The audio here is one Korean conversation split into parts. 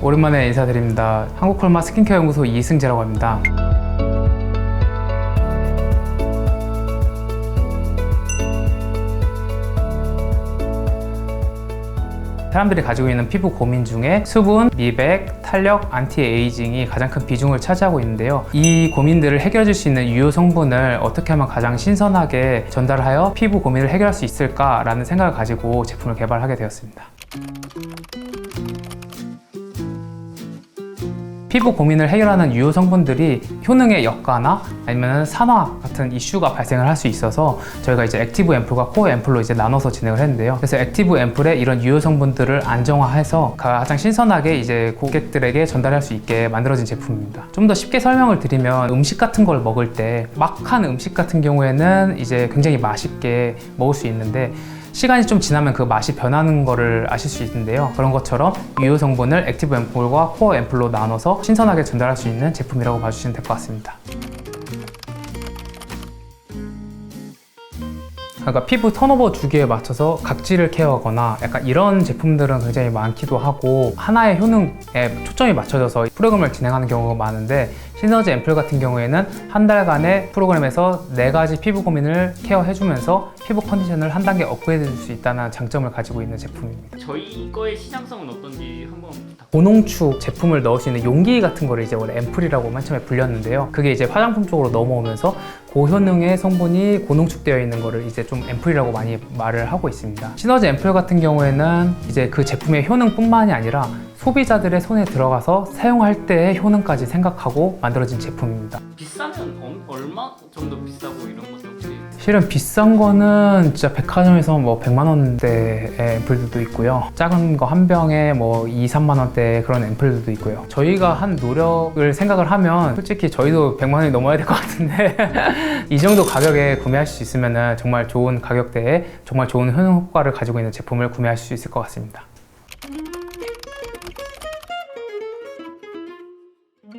오랜만에 인사드립니다. 한국콜마 스킨케어 연구소 이승재라고 합니다. 사람들이 가지고 있는 피부 고민 중에 수분, 미백, 탄력, 안티에이징이 가장 큰 비중을 차지하고 있는데요. 이 고민들을 해결해 줄 수 있는 유효 성분을 어떻게 하면 가장 신선하게 전달하여 피부 고민을 해결할 수 있을까라는 생각을 가지고 제품을 개발하게 되었습니다. 피부 고민을 해결하는 유효 성분들이 효능의 역가나 아니면 산화 같은 이슈가 발생을 할 수 있어서 저희가 이제 액티브 앰플과 코어 앰플로 이제 나눠서 진행을 했는데요. 그래서 액티브 앰플에 이런 유효 성분들을 안정화해서 가장 신선하게 이제 고객들에게 전달할 수 있게 만들어진 제품입니다. 좀 더 쉽게 설명을 드리면 음식 같은 걸 먹을 때 막한 음식 같은 경우에는 이제 굉장히 맛있게 먹을 수 있는데 시간이 좀 지나면 그 맛이 변하는 거를 아실 수 있는데요. 그런 것처럼 유효 성분을 액티브 앰플과 코어 앰플로 나눠서 신선하게 전달할 수 있는 제품이라고 봐주시면 될 것 같습니다. 그러니까 피부 턴오버 주기에 맞춰서 각질을 케어하거나 약간 이런 제품들은 굉장히 많기도 하고 하나의 효능에 초점이 맞춰져서 프로그램을 진행하는 경우가 많은데 시너지 앰플 같은 경우에는 한 달간의 프로그램에서 4가지 피부 고민을 케어해주면서 피부 컨디션을 한 단계 업그레이드 줄 수 있다는 장점을 가지고 있는 제품입니다. 저희 거의 시장성은 어떤지 한번 부탁드립니다. 고농축 제품을 넣을 수 있는 용기 같은 거를 이제 원래 앰플이라고 맨 처음에 불렸는데요. 그게 이제 화장품 쪽으로 넘어오면서 고효능의 성분이 고농축되어 있는 거를 이제 좀 앰플이라고 많이 말을 하고 있습니다. 시너지 앰플 같은 경우에는 이제 그 제품의 효능뿐만이 아니라 소비자들의 손에 들어가서 사용할 때의 효능까지 생각하고 만들어진 제품입니다. 비싸면 얼마 정도 비싸고 이런 것도 혹시? 실은 비싼 거는 진짜 백화점에서 뭐 100만 원대의 앰플들도 있고요. 작은 거 한 병에 뭐 2, 3만 원대 그런 앰플들도 있고요. 저희가 한 노력을 생각을 하면 솔직히 저희도 100만 원이 넘어야 될 것 같은데 이 정도 가격에 구매하실 수 있으면 정말 좋은 가격대에 정말 좋은 효능 효과를 가지고 있는 제품을 구매하실 수 있을 것 같습니다.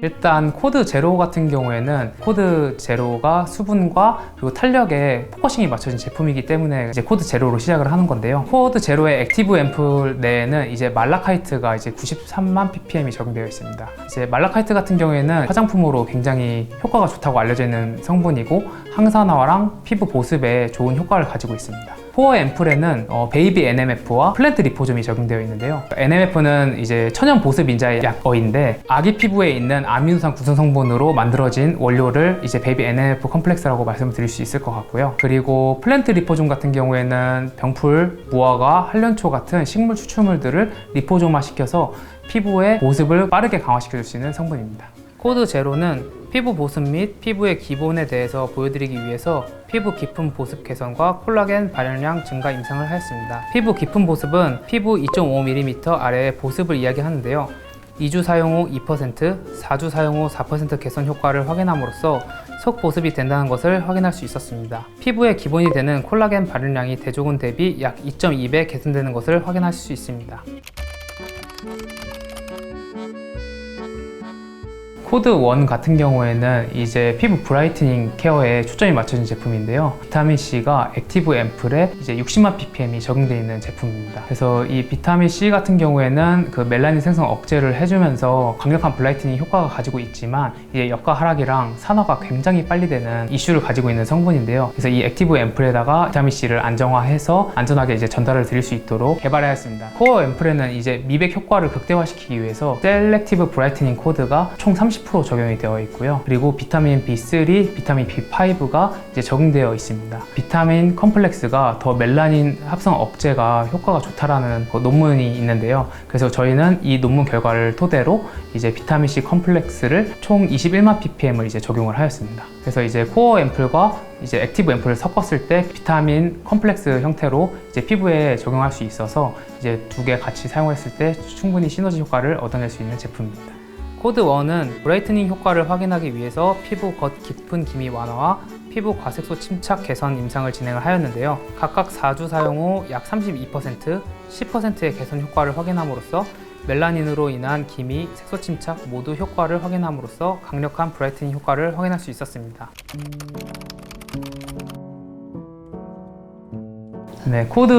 일단 코드 제로 같은 경우에는 코드 제로가 수분과 그리고 탄력에 포커싱이 맞춰진 제품이기 때문에 이제 코드 제로로 시작을 하는 건데요. 코드 제로의 액티브 앰플 내에는 이제 말라카이트가 이제 93만 ppm이 적용되어 있습니다. 이제 말라카이트 같은 경우에는 화장품으로 굉장히 효과가 좋다고 알려져 있는 성분이고 항산화랑 피부 보습에 좋은 효과를 가지고 있습니다. 코어 앰플에는 베이비 NMF와 플랜트 리포좀이 적용되어 있는데요. NMF는 이제 천연 보습 인자의 약어인데 아기 피부에 있는 아미노산 구성 성분으로 만들어진 원료를 이제 베이비 NMF 컴플렉스라고 말씀을 드릴 수 있을 것 같고요. 그리고 플랜트 리포좀 같은 경우에는 병풀, 무화과, 한련초 같은 식물 추출물들을 리포좀화 시켜서 피부의 보습을 빠르게 강화시켜줄 수 있는 성분입니다. 코드 제로는 피부 보습 및 피부의 기본에 대해서 보여드리기 위해서 피부 깊은 보습 개선과 콜라겐 발현량 증가 임상을 하였습니다. 피부 깊은 보습은 피부 2.5mm 아래의 보습을 이야기하는데요. 2주 사용 후 2%, 4주 사용 후 4% 개선 효과를 확인함으로써 속 보습이 된다는 것을 확인할 수 있었습니다. 피부의 기본이 되는 콜라겐 발현량이 대조군 대비 약 2.2배 개선되는 것을 확인할 수 있습니다. 코드 1 같은 경우에는 이제 피부 브라이트닝 케어에 초점이 맞춰진 제품인데요. 비타민C가 액티브 앰플에 이제 60만 ppm이 적용되어 있는 제품입니다. 그래서 이 비타민C 같은 경우에는 그 멜라닌 생성 억제를 해주면서 강력한 브라이트닝 효과가 가지고 있지만 이제 역가 하락이랑 산화가 굉장히 빨리 되는 이슈를 가지고 있는 성분인데요. 그래서 이 액티브 앰플에다가 비타민C를 안정화해서 안전하게 이제 전달을 드릴 수 있도록 개발하였습니다. 코어 앰플에는 이제 미백 효과를 극대화시키기 위해서 셀렉티브 브라이트닝 코드가 총 30% 적용이 되어 있고요. 그리고 비타민 B3, 비타민 B5가 이제 적용되어 있습니다. 비타민 컴플렉스가 더 멜라닌 합성 억제가 효과가 좋다라는 논문이 있는데요. 그래서 저희는 이 논문 결과를 토대로 이제 비타민 C 컴플렉스를 총 21만 ppm을 이제 적용을 하였습니다. 그래서 이제 코어 앰플과 이제 액티브 앰플을 섞었을 때 비타민 컴플렉스 형태로 이제 피부에 적용할 수 있어서 이제 두 개 같이 사용했을 때 충분히 시너지 효과를 얻어낼 수 있는 제품입니다. 코드 1은 브라이트닝 효과를 확인하기 위해서 피부 겉 깊은 기미 완화와 피부 과색소 침착 개선 임상을 진행을 하였는데요. 각각 4주 사용 후 약 32%, 10%의 개선 효과를 확인함으로써 멜라닌으로 인한 기미, 색소 침착 모두 효과를 확인함으로써 강력한 브라이트닝 효과를 확인할 수 있었습니다. 네, 코드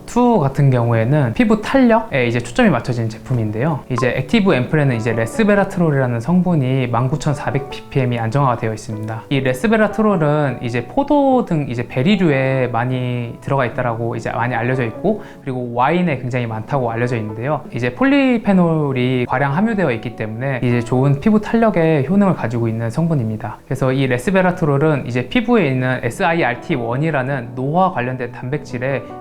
2 같은 경우에는 피부 탄력에 이제 초점이 맞춰진 제품인데요. 이제 액티브 앰플에는 이제 레스베라트롤이라는 성분이 19,400ppm이 안정화가 되어 있습니다. 이 레스베라트롤은 이제 포도 등 이제 베리류에 많이 들어가 있다라고 이제 많이 알려져 있고, 그리고 와인에 굉장히 많다고 알려져 있는데요. 이제 폴리페놀이 과량 함유되어 있기 때문에 이제 좋은 피부 탄력의 효능을 가지고 있는 성분입니다. 그래서 이 레스베라트롤은 이제 피부에 있는 SIRT1이라는 노화 관련된 단백질에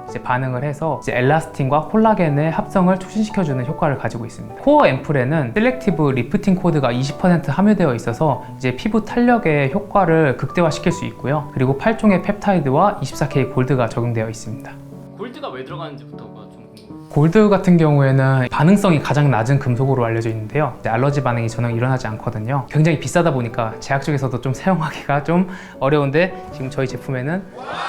이제 반응을 해서 이제 엘라스틴과 콜라겐의 합성을 촉진시켜주는 효과를 가지고 있습니다. 코어 앰플에는 셀렉티브 리프팅 코드가 20% 함유되어 있어서 이제 피부 탄력의 효과를 극대화시킬 수 있고요. 그리고 8종의 펩타이드와 24K 골드가 적용되어 있습니다. 골드가 왜 들어가는지부터가 좀 궁금해요. 골드 같은 경우에는 반응성이 가장 낮은 금속으로 알려져 있는데요. 이제 알러지 반응이 전혀 일어나지 않거든요. 굉장히 비싸다 보니까 제약 쪽에서도 좀 사용하기가 좀 어려운데, 지금 저희 제품에는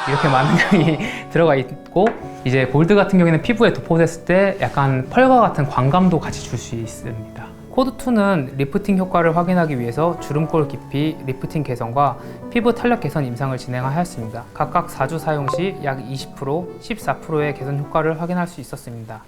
이렇게 많은 양이 들어가 있고, 이제 골드 같은 경우에는 피부에 도포됐을 때 약간 펄과 같은 광감도 같이 줄 수 있습니다. 코드 2는 리프팅 효과를 확인하기 위해서 주름골 깊이, 리프팅 개선과 피부 탄력 개선 임상을 진행하였습니다. 각각 4주 사용 시 약 20%, 14%의 개선 효과를 확인할 수 있었습니다.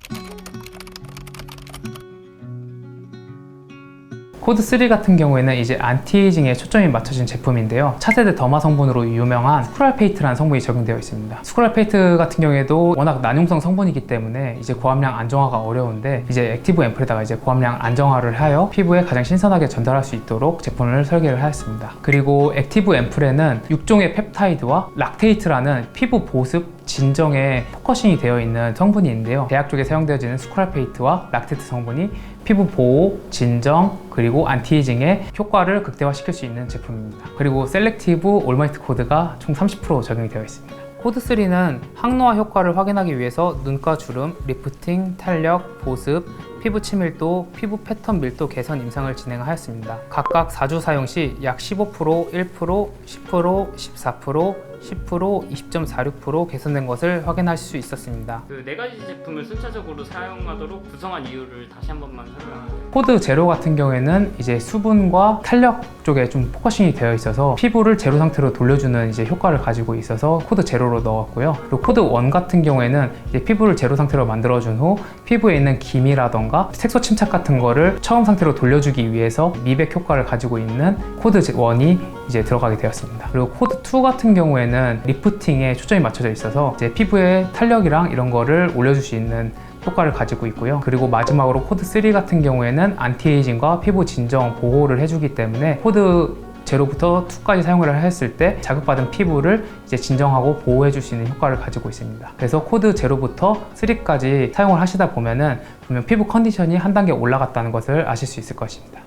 코드 3 같은 경우에는 이제 안티에이징에 초점이 맞춰진 제품인데요. 차세대 더마 성분으로 유명한 스크랄페이트라는 성분이 적용되어 있습니다. 스크랄페이트 같은 경우에도 워낙 난용성 성분이기 때문에 이제 고함량 안정화가 어려운데, 이제 액티브 앰플에다가 이제 고함량 안정화를 하여 피부에 가장 신선하게 전달할 수 있도록 제품을 설계를 하였습니다. 그리고 액티브 앰플에는 6종의 펩타이드와 락테이트라는 피부 보습 진정에 포커싱이 되어 있는 성분이 있는데요. 대학 쪽에 사용되어지는 스크랄페이트와 락테이트 성분이 피부 보호, 진정, 그리고 안티에이징의 효과를 극대화시킬 수 있는 제품입니다. 그리고 셀렉티브 올마이트 코드가 총 30% 적용이 되어 있습니다. 코드 3는 항노화 효과를 확인하기 위해서 눈가 주름, 리프팅, 탄력, 보습, 피부 치밀도, 피부 패턴 밀도 개선 임상을 진행하였습니다. 각각 4주 사용 시 약 15%, 1%, 10%, 14%, 10%, 20.46% 개선된 것을 확인하실 수 있었습니다. 그 네 가지 제품을 순차적으로 사용하도록 구성한 이유를 다시 한 번만 설명해주세요. 코드 제로 같은 경우에는 이제 수분과 탄력 쪽에 좀 포커싱이 되어 있어서 피부를 제로 상태로 돌려주는 이제 효과를 가지고 있어서 코드 제로로 넣었고요. 그리고 코드 1 같은 경우에는 이제 피부를 제로 상태로 만들어준 후 피부에 있는 기미라던가 색소 침착 같은 거를 처음 상태로 돌려주기 위해서 미백 효과를 가지고 있는 코드 1이 이제 들어가게 되었습니다. 그리고 코드 2 같은 경우에는 리프팅에 초점이 맞춰져 있어서 이제 피부의 탄력이랑 이런 거를 올려줄 수 있는 효과를 가지고 있고요. 그리고 마지막으로 코드 3 같은 경우에는 안티에이징과 피부 진정 보호를 해주기 때문에 코드 제로부터 2까지 사용을 했을 때 자극받은 피부를 이제 진정하고 보호해 줄 수 있는 효과를 가지고 있습니다. 그래서 코드 제로부터 3까지 사용을 하시다 보면 피부 컨디션이 한 단계 올라갔다는 것을 아실 수 있을 것입니다.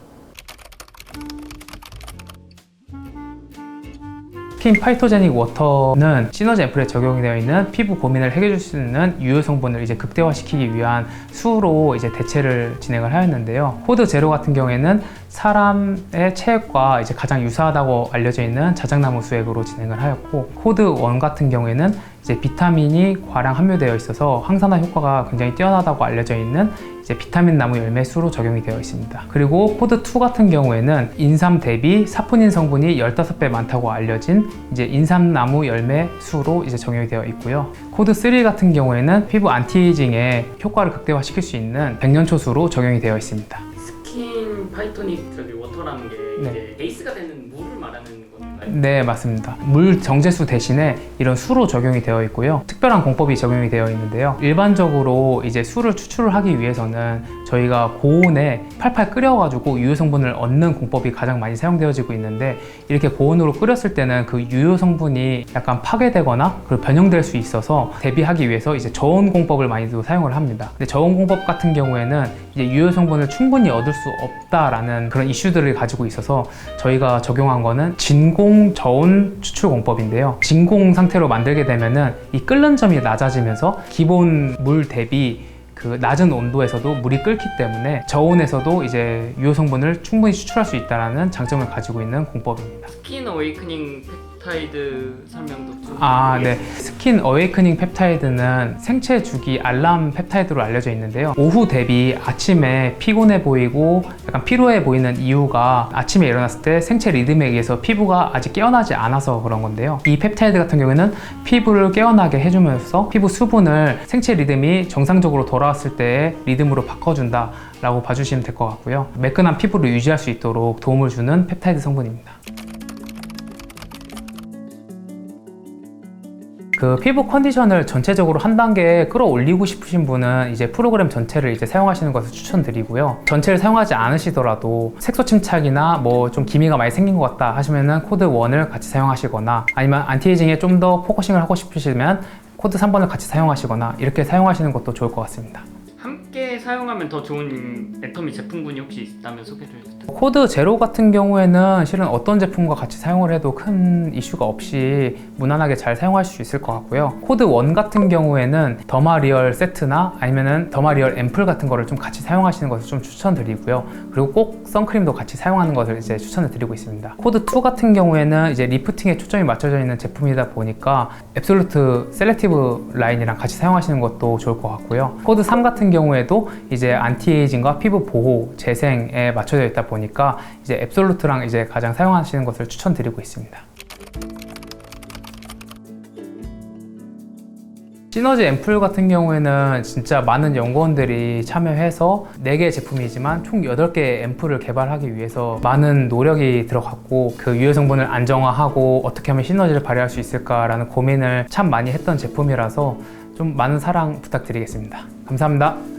스킨 파이토제닉 워터는 시너지 앰플에 적용이 되어 있는 피부 고민을 해결해 줄 수 있는 유효 성분을 이제 극대화시키기 위한 수로 이제 대체를 진행을 하였는데요. 코드 제로 같은 경우에는 사람의 체액과 이제 가장 유사하다고 알려져 있는 자작나무 수액으로 진행을 하였고, 코드 1 같은 경우에는 이제 비타민이 과량 함유되어 있어서 항산화 효과가 굉장히 뛰어나다고 알려져 있는 이제 비타민 나무 열매 수로 적용이 되어 있습니다. 그리고 코드 2 같은 경우에는 인삼 대비 사포닌 성분이 15배 많다고 알려진 이제 인삼나무 열매 수로 이제 적용이 되어 있고요. 코드 3 같은 경우에는 피부 안티에이징에 효과를 극대화시킬 수 있는 백년초수로 적용이 되어 있습니다. 스킨 파이토닉 저기 워터라는 게 네. 이제 베이스가 되는 물을 말하는 건가요? 네, 맞습니다. 물 정제수 대신에 이런 수로 적용이 되어 있고요. 특별한 공법이 적용이 되어 있는데요. 일반적으로 이제 수를 추출을 하기 위해서는 저희가 고온에 팔팔 끓여가지고 유효 성분을 얻는 공법이 가장 많이 사용되어지고 있는데, 이렇게 고온으로 끓였을 때는 그 유효 성분이 약간 파괴되거나 그리고 변형될 수 있어서 대비하기 위해서 이제 저온 공법을 많이도 사용을 합니다. 근데 저온 공법 같은 경우에는 이제 유효 성분을 충분히 얻을 수 없다라는 그런 이슈들을 가지고 있어서 저희가 적용한 거는 진공 저온 추출 공법인데요. 진공 상태로 만들게 되면은 이 끓는 점이 낮아지면서 기본 물 대비 그 낮은 온도에서도 물이 끓기 때문에 저온에서도 이제 유효 성분을 충분히 추출할 수 있다는 장점을 가지고 있는 공법입니다. 스킨 어웨이크닝 펩타이드 설명도 좀 네. 스킨 어웨이크닝 펩타이드는 생체 주기 알람 펩타이드로 알려져 있는데요. 오후 대비 아침에 피곤해 보이고 약간 피로해 보이는 이유가 아침에 일어났을 때 생체 리듬에 의해서 피부가 아직 깨어나지 않아서 그런 건데요. 이 펩타이드 같은 경우에는 피부를 깨어나게 해주면서 피부 수분을 생체 리듬이 정상적으로 돌아왔을 때의 리듬으로 바꿔준다 라고 봐주시면 될 것 같고요. 매끈한 피부를 유지할 수 있도록 도움을 주는 펩타이드 성분입니다. 그 피부 컨디션을 전체적으로 한 단계 끌어올리고 싶으신 분은 이제 프로그램 전체를 이제 사용하시는 것을 추천드리고요. 전체를 사용하지 않으시더라도 색소 침착이나 뭐 좀 기미가 많이 생긴 것 같다 하시면은 코드 1을 같이 사용하시거나 아니면 안티에이징에 좀 더 포커싱을 하고 싶으시면 코드 3번을 같이 사용하시거나 이렇게 사용하시는 것도 좋을 것 같습니다. 함께 사용하면 더 좋은 애터미 제품군이 혹시 있다면 소개를 부탁드립니다. 코드 제로 같은 경우에는 실은 어떤 제품과 같이 사용을 해도 큰 이슈가 없이 무난하게 잘 사용할 수 있을 것 같고요. 코드 1 같은 경우에는 더마리얼 세트나 아니면은 더마리얼 앰플 같은 거를 좀 같이 사용하시는 것을 좀 추천드리고요. 그리고 꼭 선크림도 같이 사용하는 것을 이제 추천을 드리고 있습니다. 코드 2 같은 경우에는 이제 리프팅에 초점이 맞춰져 있는 제품이다 보니까 앱솔루트 셀렉티브 라인이랑 같이 사용하시는 것도 좋을 것 같고요. 코드 3 같은 경우에도 이제 안티에이징과 피부 보호, 재생에 맞춰져 있다 보니까 이제 앱솔루트랑 이제 가장 사용하시는 것을 추천드리고 있습니다. 시너지 앰플 같은 경우에는 진짜 많은 연구원들이 참여해서 4개의 제품이지만 총 8개의 앰플을 개발하기 위해서 많은 노력이 들어갔고 그 유해 성분을 안정화하고 어떻게 하면 시너지를 발휘할 수 있을까라는 고민을 참 많이 했던 제품이라서 좀 많은 사랑 부탁드리겠습니다. 감사합니다.